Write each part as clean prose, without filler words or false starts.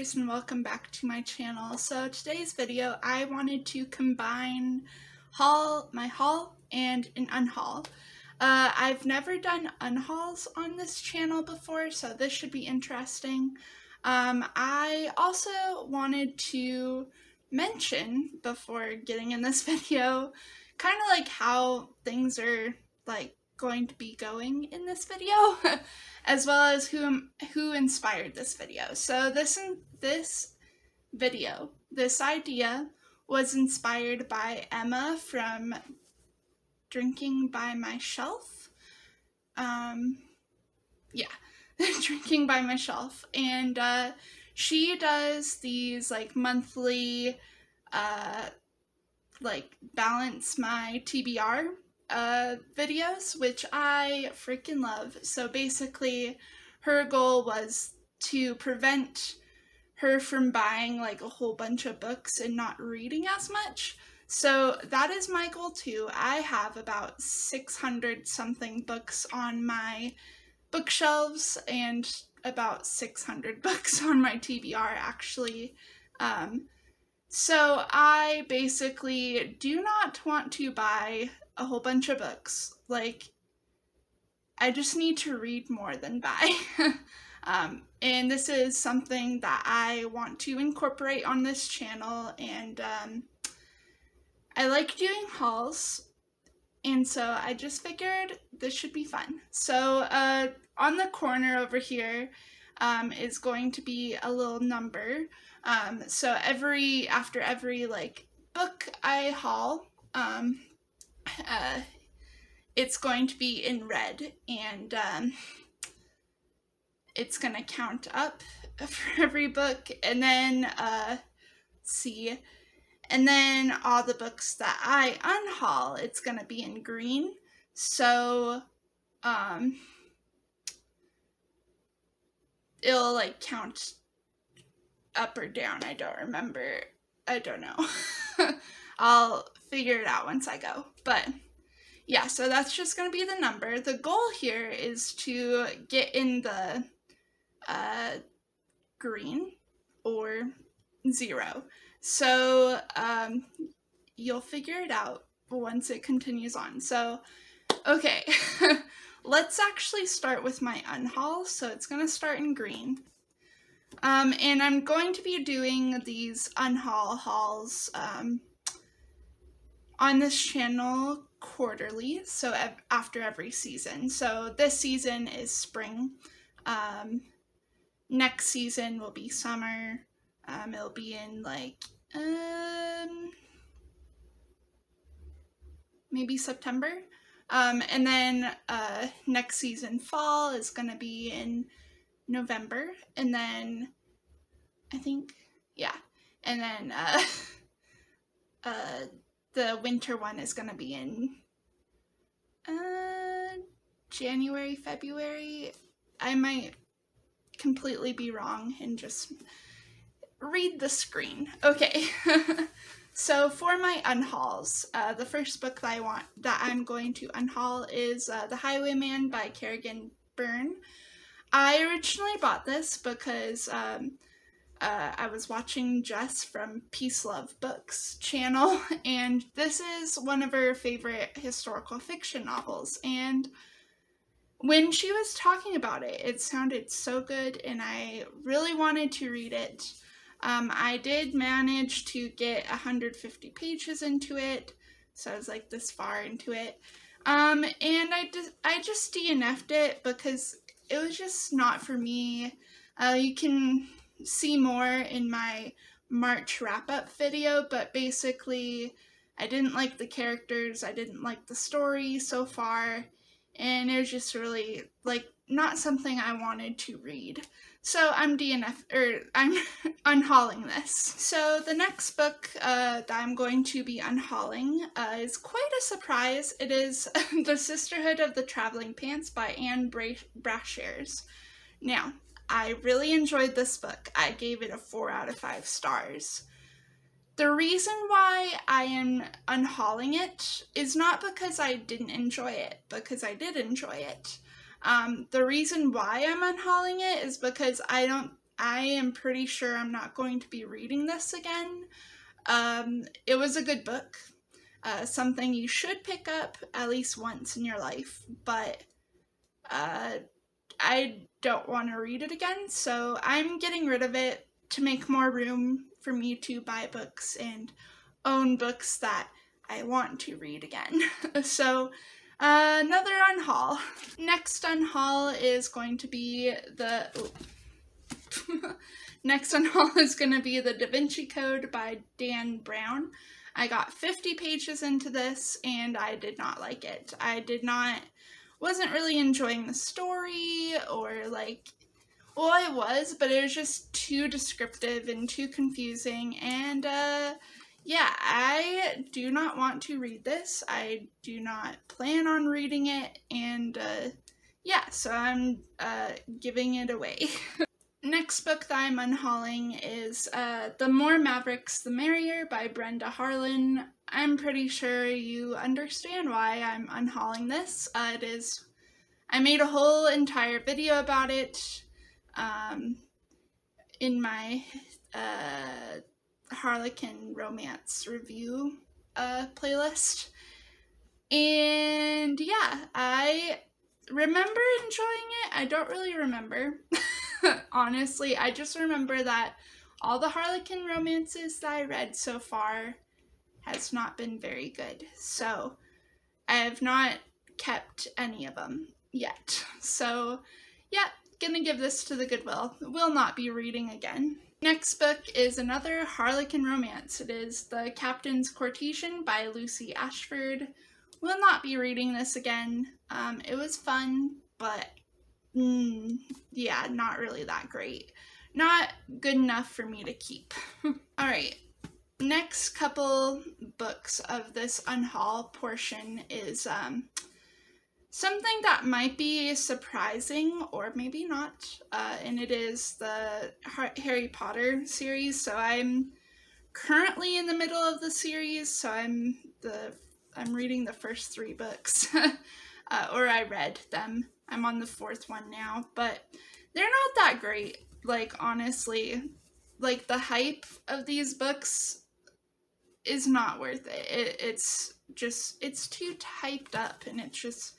guys, and welcome back to my channel. So today's video, I wanted to combine my haul and an unhaul. I've never done unhauls on this channel before, so this should be interesting. I also wanted to mention before getting in this video, kind of like how things are like going to be going in this video, as well as who inspired this video. So this idea was inspired by Emma from Drinking by My Shelf. Drinking by My Shelf, and she does these like monthly balance my TBR videos, which I freaking love. So basically her goal was to prevent her from buying like a whole bunch of books and not reading as much. So that is my goal too. I have about 600 something books on my bookshelves and about 600 books on my TBR actually. So I basically do not want to buy a whole bunch of books. Like, I just need to read more than buy. And this is something that I want to incorporate on this channel, and I like doing hauls, and so I just figured this should be fun. So on the corner over here is going to be a little number. So after every like book I haul, it's going to be in red, and it's gonna count up for every book, and then and then all the books that I unhaul, it's gonna be in green. So it'll like count up or down. I don't remember. I don't know. I'll figure it out once I go. But yeah, so that's just going to be the number. The goal here is to get in the green or 0. So you'll figure it out once it continues on. So, okay, let's actually start with my unhaul. So it's going to start in green. And I'm going to be doing these unhaul hauls on this channel quarterly, so after every season. So this season is spring. Next season will be summer. It'll be in like maybe September. And then next season, fall, is gonna be in November, and then I think, yeah, and then the winter one is gonna be in January, February. I might completely be wrong and just read the screen. Okay. So for my unhauls, the first book that I'm going to unhaul is The Highwayman by Kerrigan Byrne. I originally bought this because I was watching Jess from Peace Love Books channel, and this is one of her favorite historical fiction novels, and when she was talking about it, it sounded so good, and I really wanted to read it. I did manage to get 150 pages into it, so I was like this far into it, and I just DNF'd it because it was just not for me. You can see more in my March wrap-up video, but basically I didn't like the characters, I didn't like the story so far, and it was just really like not something I wanted to read. So I'm unhauling this. So the next book that I'm going to be unhauling is quite a surprise. It is The Sisterhood of the Traveling Pants by Anne Brashares. Now, I really enjoyed this book. I gave it a 4 out of 5 stars. The reason why I am unhauling it is not because I didn't enjoy it, because I did enjoy it. The reason why I'm unhauling it is because I I am pretty sure I'm not going to be reading this again. It was a good book, something you should pick up at least once in your life, but I don't want to read it again, so I'm getting rid of it to make more room for me to buy books and own books that I want to read again. So, another Unhaul. Next Unhaul is going to be the... Next Unhaul is going to be the Da Vinci Code by Dan Brown. I got 50 pages into this, and I did not like it. Wasn't really enjoying the story, or like, well, I was, but it was just too descriptive and too confusing, and yeah, I do not want to read this. I do not plan on reading it, and yeah, so I'm giving it away. Next book that I'm unhauling is The More Mavericks, the Merrier by Brenda Harlan. I'm pretty sure you understand why I'm unhauling this. I made a whole entire video about it in my Harlequin romance review playlist. And yeah, I remember enjoying it. I don't really remember. Honestly, I just remember that all the Harlequin romances that I read so far has not been very good. So I have not kept any of them yet. So yeah, gonna give this to the Goodwill. Will not be reading again. Next book is another Harlequin romance. It is The Captain's Courtesan by Lucy Ashford. Will not be reading this again. It was fun, but yeah, not really that great. Not good enough for me to keep. Alright, next couple books of this Unhaul portion is something that might be surprising or maybe not, and it is the Harry Potter series. So I'm currently in the middle of the series, so I'm reading the first 3 books, or I read them. I'm on the 4th one now, but they're not that great. Like, honestly, like, the hype of these books is not worth it. It's too hyped up, and it's just,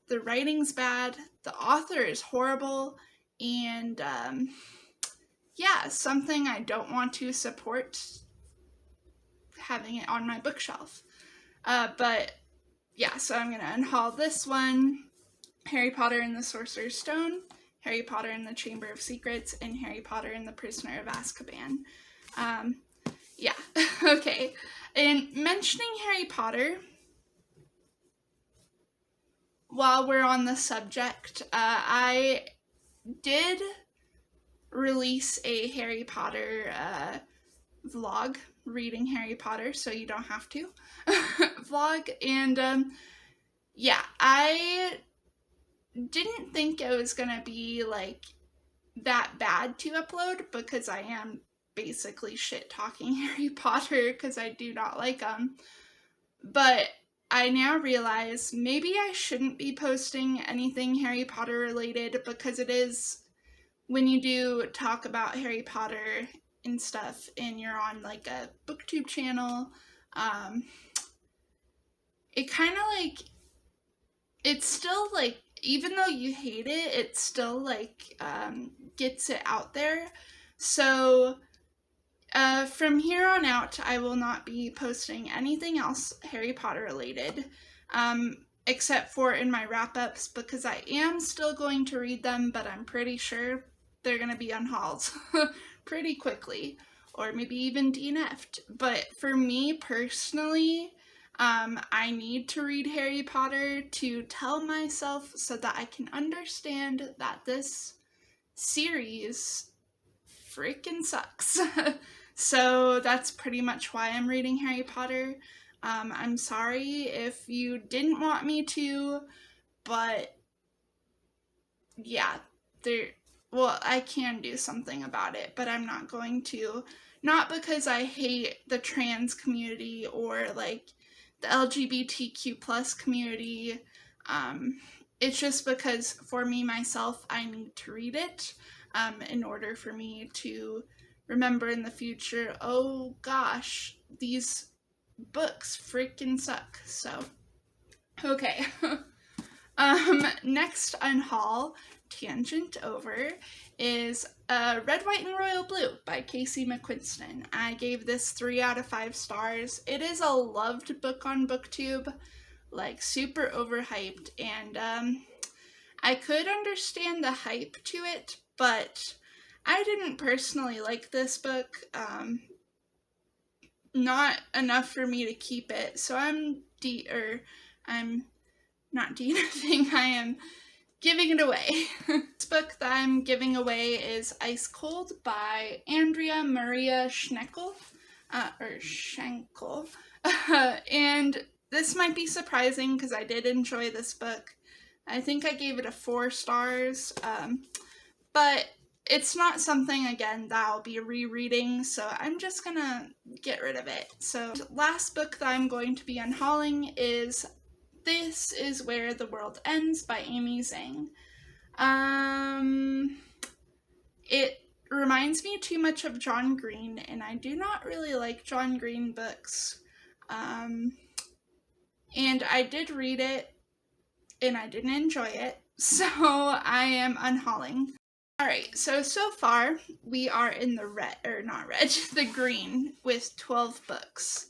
the writing's bad, the author is horrible, and yeah, something I don't want to support having it on my bookshelf. But yeah, so I'm gonna unhaul this one. Harry Potter and the Sorcerer's Stone, Harry Potter and the Chamber of Secrets, and Harry Potter and the Prisoner of Azkaban. Yeah, okay. And mentioning Harry Potter, while we're on the subject, I did release a Harry Potter vlog, reading Harry Potter, so you don't have to, vlog, and yeah, I didn't think it was gonna be like that bad to upload, because I am basically shit talking Harry Potter because I do not like them. But I now realize maybe I shouldn't be posting anything Harry Potter related, because it is, when you do talk about Harry Potter and stuff and you're on like a booktube channel, it kind of like, it's still like, even though you hate it, it still like gets it out there. So from here on out, I will not be posting anything else Harry Potter related, except for in my wrap-ups, because I am still going to read them, but I'm pretty sure they're going to be unhauled pretty quickly, or maybe even DNF'd. But for me personally, I need to read Harry Potter to tell myself so that I can understand that this series freaking sucks. So that's pretty much why I'm reading Harry Potter. I'm sorry if you didn't want me to, but yeah, I can do something about it, but I'm not going to. Not because I hate the trans community or like the LGBTQ plus community. It's just because for me, myself, I need to read it. in order for me to remember in the future, oh gosh, these books freaking suck. So, okay. Next Unhaul, tangent over, is Red, White, and Royal Blue by Casey McQuiston. I gave this 3 out of 5 stars. It is a loved book on BookTube, like super overhyped, and I could understand the hype to it, but I didn't personally like this book. Not enough for me to keep it, so I'm not DNFing, I am giving it away. This book that I'm giving away is Ice Cold by Andrea Maria Schenkel, and this might be surprising because I did enjoy this book. I think I gave it a 4 stars, but it's not something, again, that I'll be rereading, so I'm just gonna get rid of it. So, last book that I'm going to be unhauling is This Is Where the World Ends by Amy Zhang. It reminds me too much of John Green, and I do not really like John Green books. And I did read it, and I didn't enjoy it, so I am unhauling. Alright, so far we are in the the green with 12 books.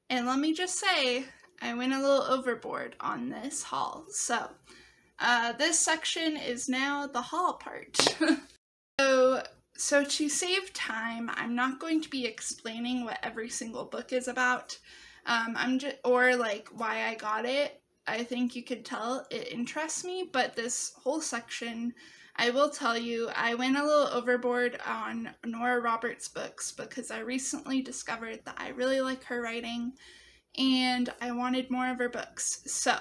And let me just say, I went a little overboard on this haul. So, this section is now the haul part. So to save time, I'm not going to be explaining what every single book is about. Or like why I got it. I think you could tell it interests me, but this whole section, I will tell you, I went a little overboard on Nora Roberts' books because I recently discovered that I really like her writing and I wanted more of her books. So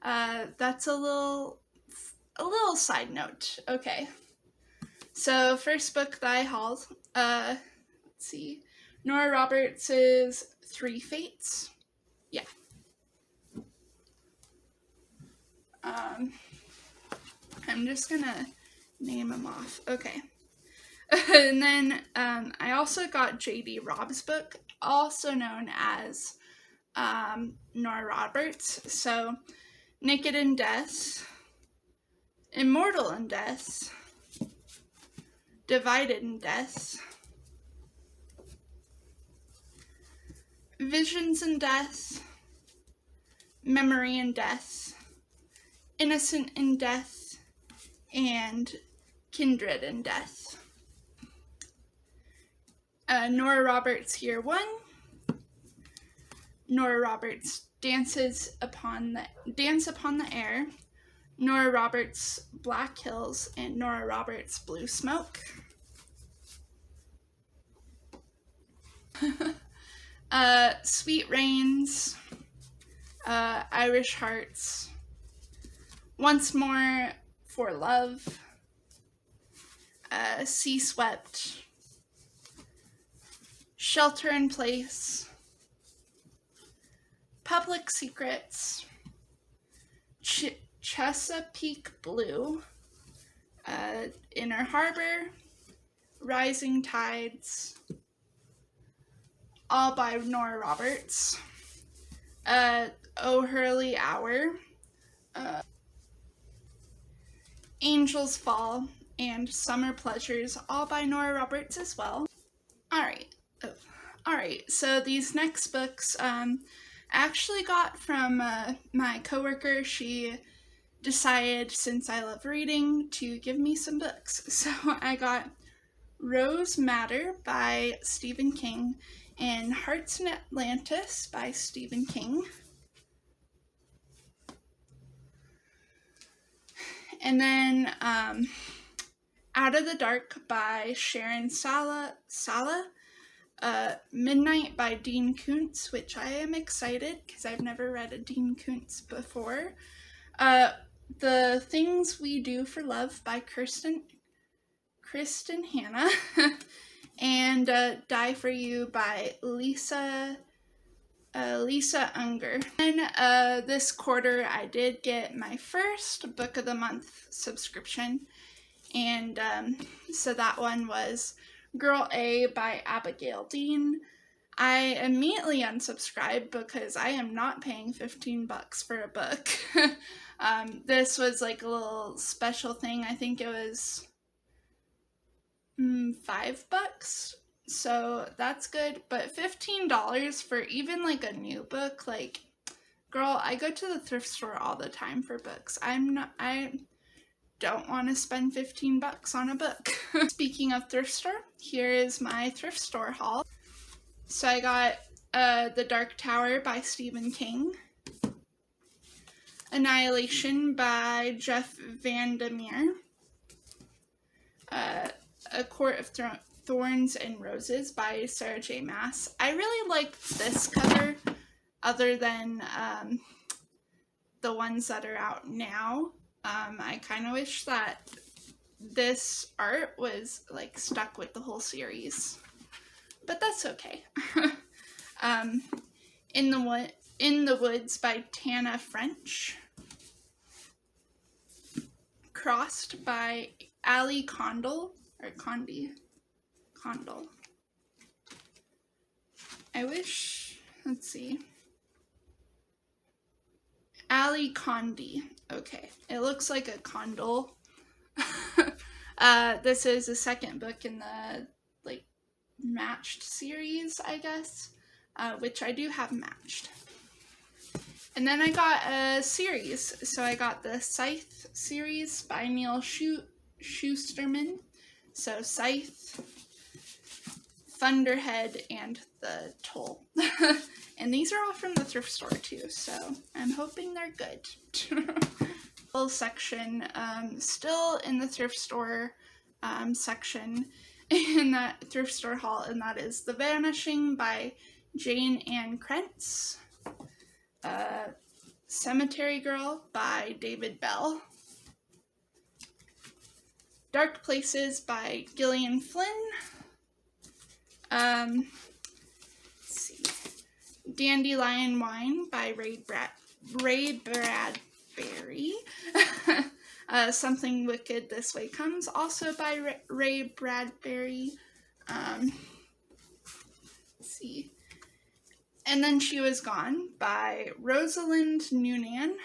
that's a little side note. Okay. So first book that I hauled, let's see, Nora Roberts' Three Fates. Yeah. I'm just gonna name them off. Okay. And then I also got J.D. Robb's book, also known as Nora Roberts. So, Naked in Death, Immortal in Death, Divided in Death, Visions in Death, Memory in Death, Innocent in Death, and Kindred in Death. Nora Roberts Year 1, Nora Roberts Dance Upon the Air, Nora Roberts Black Hills, and Nora Roberts Blue Smoke. Sweet Rains, Irish Hearts, Once More for Love, Sea Swept, Shelter in Place, Public Secrets, Chesapeake Blue, Inner Harbor, Rising Tides, all by Nora Roberts, Oh Hurley Hour, Angels Fall, and Summer Pleasures, all by Nora Roberts as well. Alright, so these next books I actually got from my coworker. She decided, since I love reading, to give me some books. So I got Rose Matter by Stephen King and Hearts in Atlantis by Stephen King. And then Out of the Dark by Sharon Sala, Midnight by Dean Koontz, which I am excited because I've never read a Dean Koontz before. The Things We Do for Love by Crichton Hannah, and Die for You by Lisa Unger. And this quarter I did get my first Book of the Month subscription, And so that one was Girl A by Abigail Dean. I immediately unsubscribed because I am not paying $15 for a book. This was like a little special thing. I think it was $5. So that's good. But $15 for even like a new book, like, girl, I go to the thrift store all the time for books. I don't want to spend $15 on a book. Speaking of thrift store, here is my thrift store haul. So I got The Dark Tower by Stephen King, Annihilation by Jeff Vandermeer, A Court of Thorns and Roses by Sarah J. Maas. I really like this cover, other than the ones that are out now. I kind of wish that this art was like stuck with the whole series, but that's okay. In the Woods by Tana French, Crossed by Ali Condell, or Condell. I wish, let's see. Ali Condi. Okay, it looks like a Condell. This is the second book in the like matched series, I guess, which I do have matched. And then I got a series, so I got the Scythe series by Neil Schusterman. So Scythe, Thunderhead, and The Toll. And these are all from the thrift store too, so I'm hoping they're good. Little section, still in the thrift store section in that thrift store haul, and that is The Vanishing by Jane Ann Krentz, Cemetery Girl by David Bell, Dark Places by Gillian Flynn, let's see, Dandelion Wine by Ray Bradbury, Something Wicked This Way Comes, also by Ray Bradbury, let's see, And Then She Was Gone by Rosalind Noonan,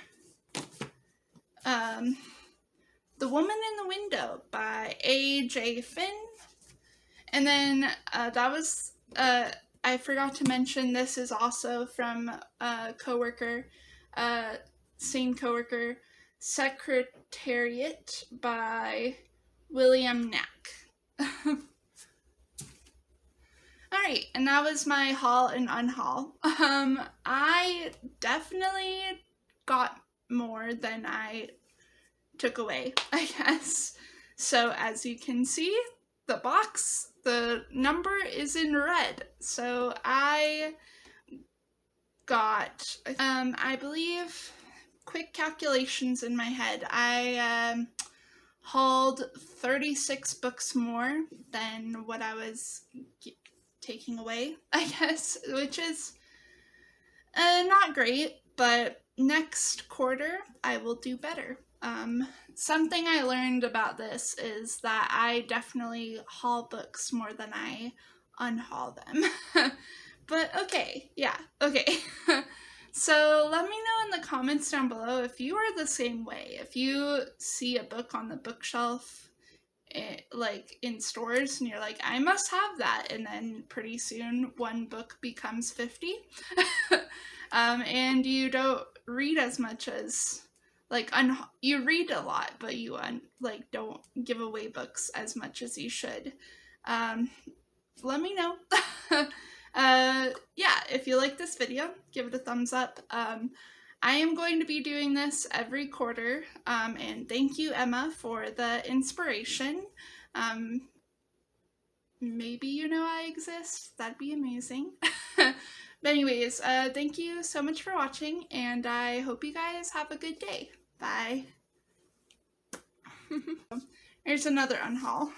The Woman in the Window by A.J. Finn, and then that was, I forgot to mention, this is also from a coworker, same coworker, Secretariat by William Knack. Alright, and that was my haul and unhaul. I definitely got more than I took away, I guess. So as you can see, the box, the number is in red. So I got, I believe, quick calculations in my head, I hauled 36 books more than what I was taking away, I guess, which is not great, but next quarter I will do better. Something I learned about this is that I definitely haul books more than I unhaul them. But okay, yeah, okay. So let me know in the comments down below if you are the same way. If you see a book on the bookshelf, like in stores, and you're like, I must have that, and then pretty soon one book becomes 50. And you don't read as much as, like, you read a lot, but you like don't give away books as much as you should. Let me know. Yeah, if you like this video, give it a thumbs up. I am going to be doing this every quarter, and thank you, Emma, for the inspiration. Maybe you know I exist. That'd be amazing. But anyways, thank you so much for watching, and I hope you guys have a good day. Bye. Here's another unhaul.